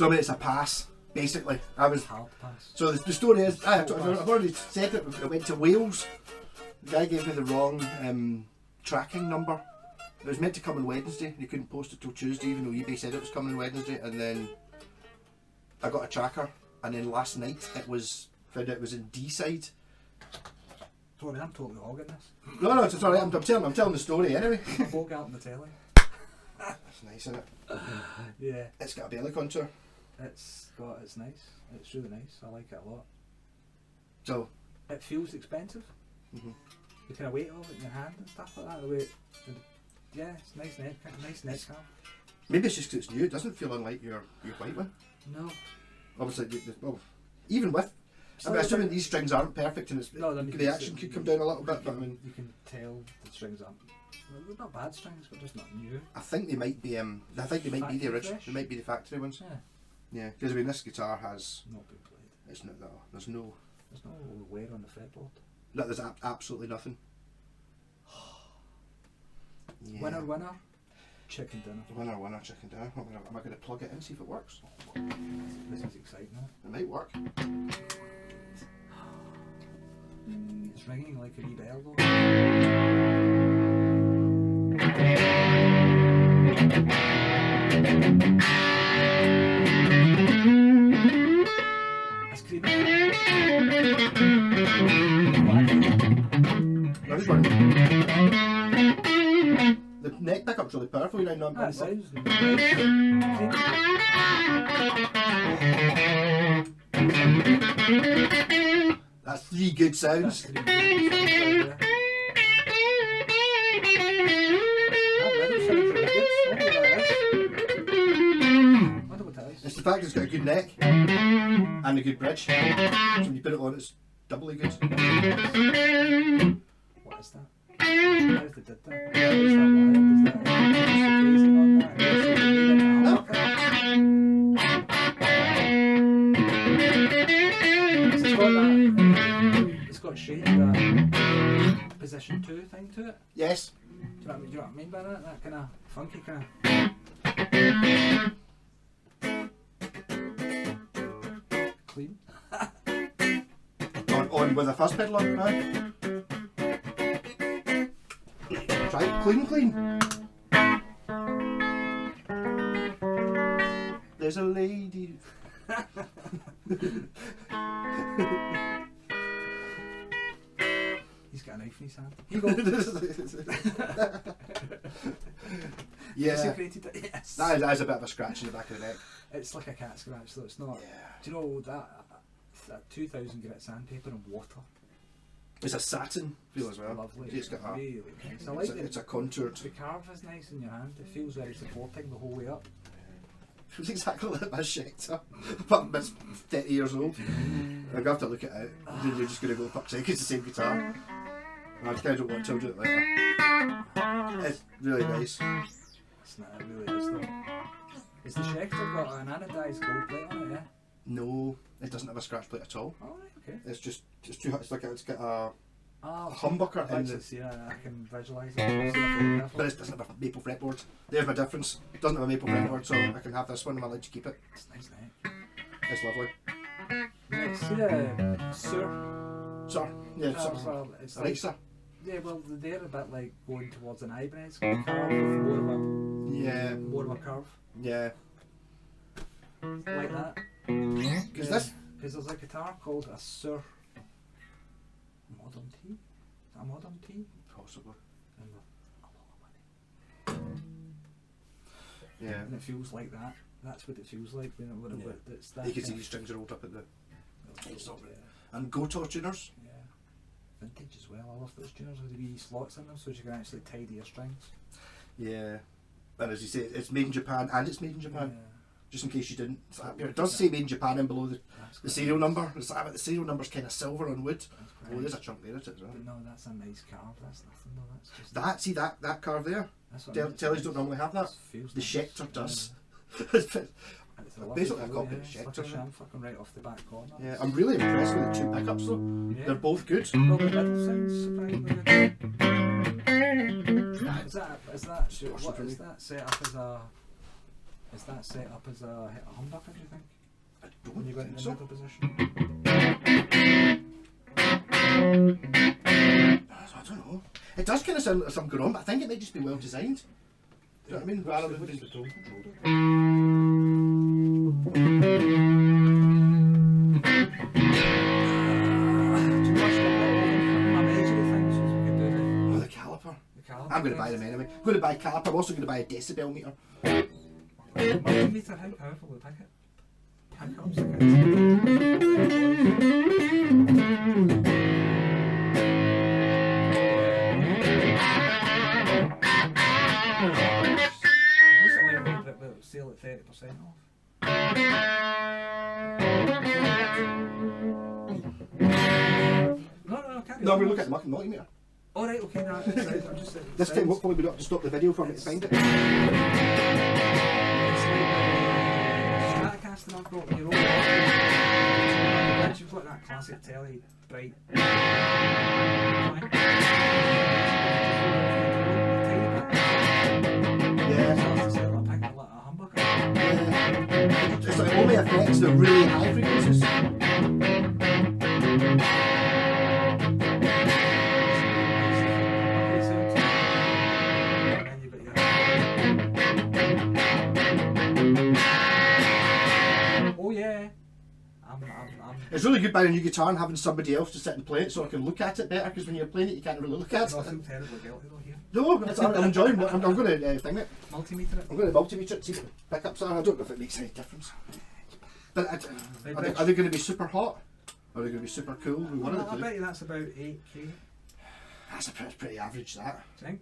So I mean, it's a pass, basically. Hard pass. So the story is, I've already said it. I went to Wales. The guy gave me the wrong tracking number. It was meant to come on Wednesday, and he couldn't post it till Tuesday, even though eBay said it was coming Wednesday. And then I got a tracker, and then last night found out it was in D-side. Sorry, I'm totally hogging this. No, it's alright. I'm telling the story anyway. I woke out on the telly. That's nice, isn't it? Yeah. It's got a belly contour. It's nice. It's really nice. I like it a lot. So it feels expensive. The kind of weight of it in your hand and stuff like that. The way yeah, it's nice neck calf. Maybe it's just because it's new. It doesn't feel unlike your white one. No. Obviously, even with. I mean, assuming these strings aren't perfect and the action could come down a little bit, but I mean, you can tell the strings aren't. Well, they're not bad strings, but just not new. I think they might be. I think they might be the original. They might be the factory ones. Yeah. Because I mean, this guitar has not been played. It's not. No, there's no wear on the fretboard. No, there's absolutely nothing. Yeah. Winner, chicken dinner. Winner, chicken dinner. Am I going to plug it in, see if it works? This is exciting, huh? It might work. It's ringing like a wee bell though. That's creepy. There's one. The neck pickup's really powerful, you know. That sounds That's 3 good sounds. It's the fact it's got a good neck and a good bridge. So when you put it on, it's doubly good. What is that? How is the did that? Yeah, is that wild? Is that phasing on that? It's got shape, that position 2 thing to it. Yes. Do you know what I mean by that? That kind of funky kind of. Clean. on with a fuzz pedal on, right? Try it, clean. There's a lady. He's got a knife in his hand. Here you go. Yeah. Yes. That is a bit of a scratch in the back of the neck. It's like a cat scratch, though. It's not. Yeah. Do you know that 2,000 grit sandpaper and water? It's a satin feel as well. Lovely. It's got a, really nice. I like it's a contoured. The carve is nice in your hand. It feels very supporting the whole way up. It was exactly like my Schecter, but it's 30 years old. I'm going to have to look it out. You're just going to go, fuck's sake, it's the same guitar. I kind of don't want to do it later. It's really nice. It's not, it really is though. Has the Schecter got an anodized gold plate on it, yeah? No, it doesn't have a scratch plate at all. Oh, right, okay. It's just too hot. It's like it's got a Oh, humbucker in the... Yeah, I can visualise it. But it doesn't have a maple fretboard. There's my difference. It doesn't have a maple fretboard, so I can have this one. I'm allowed to keep it. It's nice, mate. It's lovely. Next, Sir. Sir, yeah, sir. Well, it's Right, sir. Yeah, well, they're a bit like going towards an Ibanez curve with more of a curve. Yeah. Like that. Because Because there's a guitar called a Sir Modern T. Is that a Modern T? Possibly. And with a lot of money. Yeah. And it feels like that. That's what it feels like. You know, it's that You can see kind these strings are rolled up at the... yeah. And Goto tuners. Yeah. Vintage as well. I love those tuners with the wee slots in them so you can actually tidy your strings. Yeah. And as you say, it's made in Japan and it's made in Japan. Yeah. Just in case you didn't. It does say made in Japan and below the serial number. It's like, the serial number's kind of silver on wood. Oh, there's a chunk there, isn't it? As well. But no, that's a nice carve. That's nothing though. That's just that carve there. Tellys don't normally have that. The nice. Schecter does. Basically a copy of the It's like a Schecter. sham fucking right off the back corner. Yeah, I'm really impressed with the 2 pickups though. Yeah. They're both good. Well, the middle sounds surprisingly good. Is that set up as a Is that set up as a humbucker, do you think? I don't When you got in think the so. middle position? I don't know. It does kind of sound like something going on, but I think it might just be well designed. Do you know what I mean? Rather than What's being... the tone control do? Too much stuff. My major things is we could do Oh, the caliper. the caliper. I'm going to buy them anyway. I'm going to buy a caliper. I'm also going to buy a decibel meter. Multimeter, how powerful would pick it? Pickups, like what's the level that will sale at 30% off? No, carry No, on. we're looking at the multimeter. Alright, okay, no, I'm just saying. This time, hopefully, we don't have to stop the video for me to find it. It's like Stratocaster I've got when you're over. You've got that classic telly, bright. Yeah. It's like only affects the really high frequencies. Oh yeah. It's really good buying a new guitar and having somebody else to sit and play it so I can look at it better, because when you're playing it you can't really look at it. Nothing terribly guilty though here. No, I'm enjoying it. I'm going to thing it. Multimeter it. I'm going to multimeter it, see what the pickups are. I don't know if it makes any difference. But are they going to be super hot? Or are they going to be super cool? We Well, wanted I to. bet you that's about 8k. That's pretty average, that. Do you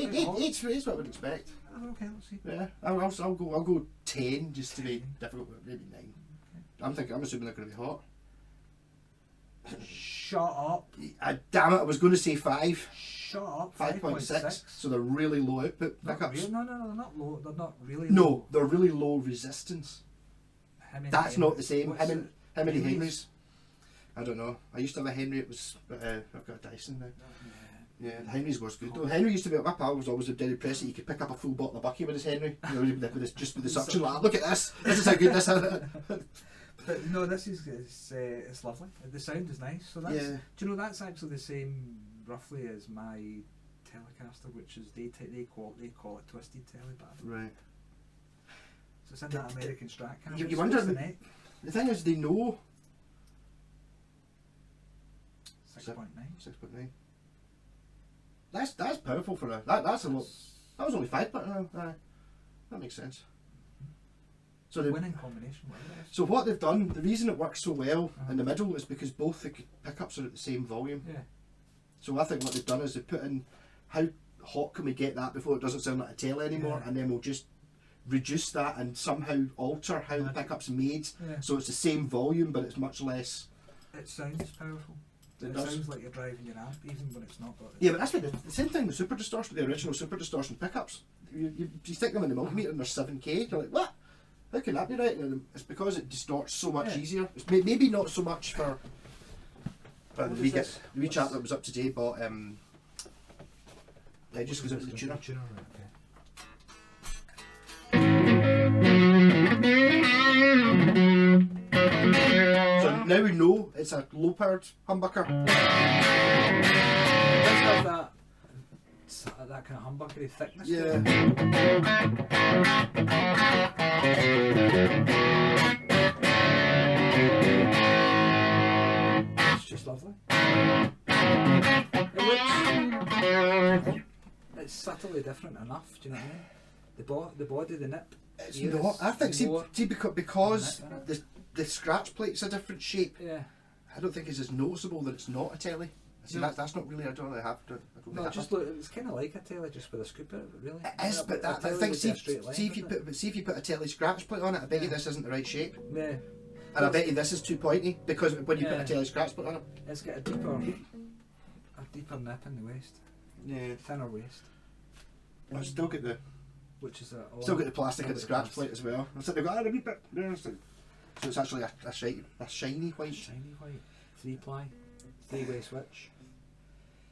think? Eight's what I would expect. Okay, let's see. Yeah, I'll go 10 just to be difficult, maybe 9. I'm assuming they're going to be hot. Shut up. Damn it, I was going to say 5. Shut up. 5.6. So they're really low output Not pickups. real, no, they're not low. They're not really No, low. they're really low resistance. How many That's not the same. what's How many Henrys? Henrys? I don't know. I used to have a Henry. It was. I've got a Dyson now. Yeah, the Henry's was good though. Henry used to be. My pal was always dead impressed that he could pick up a full bottle of Bucky with his Henry. You know, just with the suction. Like, look at this. This is how good this is. But no, this is it's lovely. The sound is nice. So that's. Yeah. Do you know that's actually the same roughly as my Telecaster, which is they call it twisted telly, but Right. so it's in that American Strat camera. You So wonder what's the the- neck? The thing is, they know 6.9. 6.9. That's powerful for a. That's a lot. That was only 5, but that makes sense. So they, Winning combination, whatever it is. So what they've done, the reason it works so well in the middle is because both the pickups are at the same volume. Yeah. So I think what they've done is they've put in how hot can we get that before it doesn't sound like a telly anymore, Yeah. and then we'll just reduce that and somehow alter how the pickup's made Yeah. so it's the same volume but it's much less. It sounds powerful. It It does. sounds like you're driving your amp, even when it's not got it. Yeah, but that's what the same thing with Super Distortion, the original Super Distortion pickups. You stick them in the multimeter and they're 7K, you're like, what? How can that be right? And it's because it distorts so much Yeah. easier. It's maybe not so much for the What wee is this? the wee chap that was up today bought just goes into the tuner. Tuner, right, okay. So now we know it's a low powered humbucker. It does have that kind of humbuckery thickness. to Yeah. it. It's just lovely. It's subtly different enough. Do you know what I mean? The body, the nip. It's here not. is I think more- because the scratch plate's a different shape. Yeah. I don't think it's as noticeable that it's not a telly. See, No. that's not really. I don't really have to. I don't No, really just have look. It's kind of like a telly, just with a scoop in it, but really. it is, but A that telly thing. would be a straight line, See if you wouldn't put a telly scratch plate on it. I bet you Yeah. this isn't the right shape, it? Yeah. and I bet you this is too pointy because when you put Yeah. a telly scratch plate on it. It's got a deeper nip in the waist, Yeah. thinner waist, I've still got the which is still got the plastic still of the got scratch plastic. plate as well. So they've got a wee bit there. So it's actually a shiny white. Shiny white, 3-ply, 3-way switch.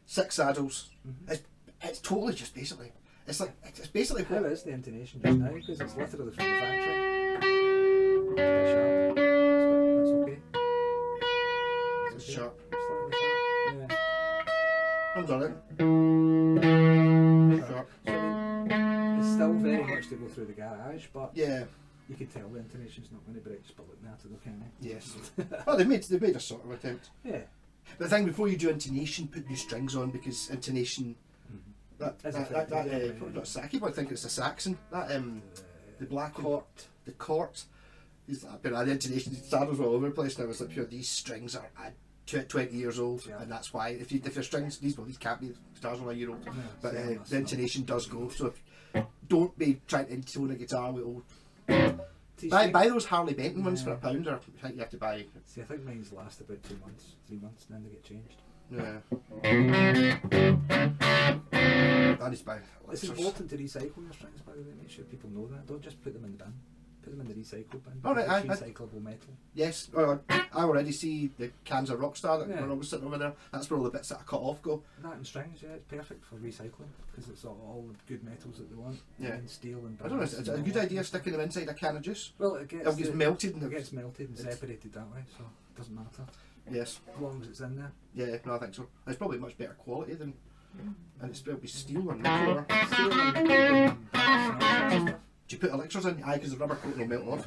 6 saddles. Mhm. It's totally just basically. It's like it's basically How what. is the intonation just now? Because it's literally from the factory. It's a bit sharp. That's okay. It's sharp. Slightly sharp. Yeah. I've done it. Sharp. So I mean, it's still very much to go through the garage, but Yeah. you can tell the intonation's not going to break just by looking at it, though, can you? Yes. Well, they made a sort of attempt. Yeah. But the thing before you do intonation, put new strings on because intonation. Not Saki, but I think it's a Saxon. That the black Court. the court. He's like, the intonation standards all over the place now. It's like pure. These strings are 20 years old, Yeah. and that's why if your strings these can't be stars are a year old, Yeah, but same, the intonation does go. So if, don't be trying to intone a guitar with old. Buy those Harley Benton ones for £1, or I think you have to buy. See, I think mine's last about 2 months, 3 months, and then they get changed. Yeah. I need to buy. It's important to recycle your strings, by the way. Make sure people know that. Don't just put them in the bin. Put them in the recycle bin. Oh, right, It's recyclable metal. Yes, I already see the cans of Rockstar that Yeah. are always sitting over there. That's where all the bits that I cut off go. That and strings, yeah, it's perfect for recycling because it's all the good metals that they want. Yeah. And steel and I don't know, it's brass a and good all that. idea sticking them inside a can of juice. Well, it gets, It gets melted. it gets melted and separated that way, so it doesn't matter. Yes, As long as it's in there. yeah, no, I think so. It's probably much better quality than, and it's probably steel or nickel. Or, Steel and nickel and brass and all sorts of stuff. do you put elixirs in? Aye, because the rubber coating will melt off.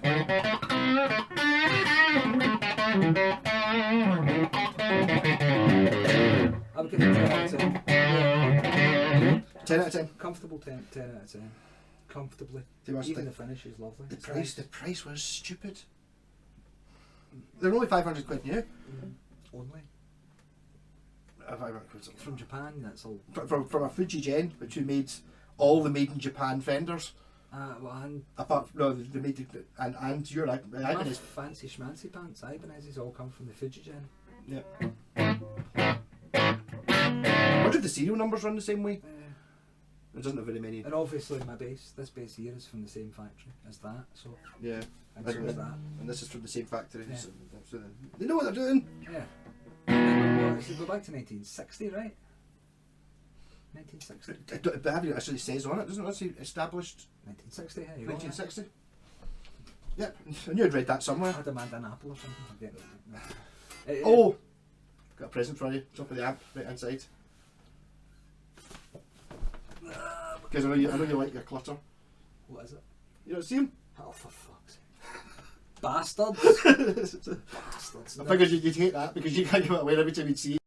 I would give it 10 out of 10. Yeah. 10 out of 10. Comfortable 10 out of 10. Comfortably. Do you want Even to the finish is lovely. the It's price? nice. The price was stupid. They're only 500 quid new. Only. 500 quid. From Japan, that's all. From a Fuji Gen, which who made all the made in Japan fenders. Well, and Apart from, no, they made it, and your my Ibanez. fancy schmancy pants, Ibanez's all come from the Fujigen. Yeah. I wonder if the serial numbers run the same way. It doesn't have very many. And obviously my bass, this bass here is from the same factory as that, so Yeah. and so is that. And this is from the same factory. Yeah. So they know what they're doing. Yeah. And then so go back to 1960, right? 1960. But having it actually says on it, doesn't it? Let's see, established 1960, yeah, you got 1960. Yep, I knew I'd read that somewhere. that. I had a Mandan apple or something. I get it. Oh! Got a present for you, top of the amp, right inside. Because I know you like your clutter. What is it? You don't see him? Oh, for fuck's sake. Bastards. I Bastards. figured you'd hate that because you can't give it away every time you'd see it.